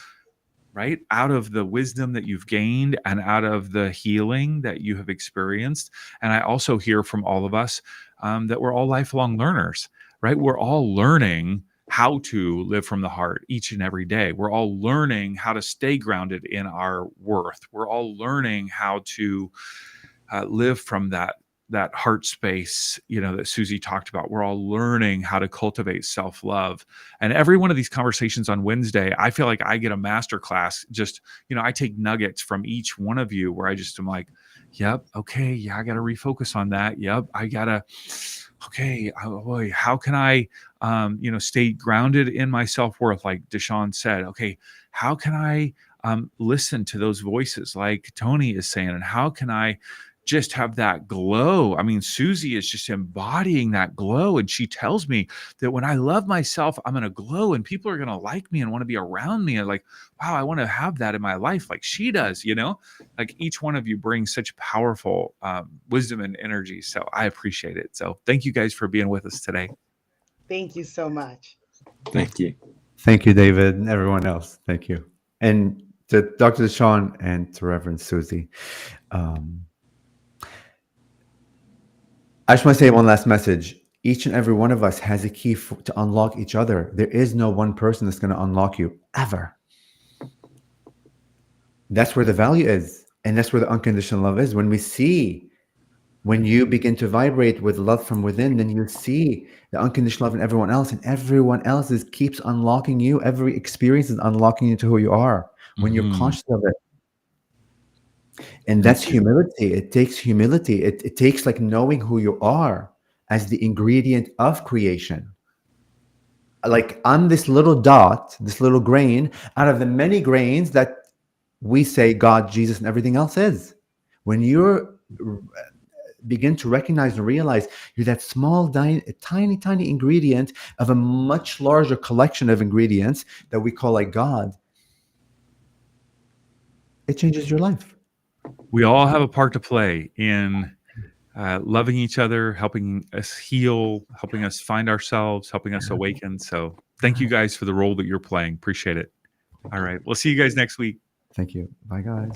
right, out of the wisdom that you've gained and out of the healing that you have experienced. And I also hear from all of us that we're all lifelong learners, right? We're all learning how to live from the heart each and every day. We're all learning how to stay grounded in our worth. We're all learning how to live from that heart space, that Suzy talked about. We're all learning how to cultivate self-love. And every one of these conversations on Wednesday, I feel like I get a master class. Just, I take nuggets from each one of you where I just am like, yep, okay, yeah, I got to refocus on that. Yep, I got to, okay, oh boy, how can I, stay grounded in my self-worth? Like DeShaun said, okay, how can I listen to those voices like Toni is saying, and how can I just have that glow? I mean, Suzy is just embodying that glow. And she tells me that when I love myself, I'm going to glow and people are going to like me and want to be around me. And like, wow, I want to have that in my life like she does, like each one of you brings such powerful wisdom and energy. So I appreciate it. So thank you guys for being with us today. Thank you so much. Thank you. Thank you, David, and everyone else. Thank you. And to Dr. DeShaun and to Reverend Suzy. I just want to say one last message. Each and every one of us has a key to unlock each other. There is no one person that's going to unlock you, ever. That's where the value is. And that's where the unconditional love is. When you begin to vibrate with love from within, then you see the unconditional love in everyone else, and everyone else keeps unlocking you. Every experience is unlocking you to who you are when you're conscious of it. And that's humility. It takes humility. It takes like knowing who you are as the ingredient of creation. Like I'm this little dot, this little grain out of the many grains that we say God, Jesus, and everything else is. When you begin to recognize and realize you're that small, tiny, tiny ingredient of a much larger collection of ingredients that we call like God, it changes your life. We all have a part to play in loving each other, helping us heal, helping us find ourselves, helping us awaken. So thank you guys for the role that you're playing. Appreciate it. All right. We'll see you guys next week. Thank you. Bye, guys.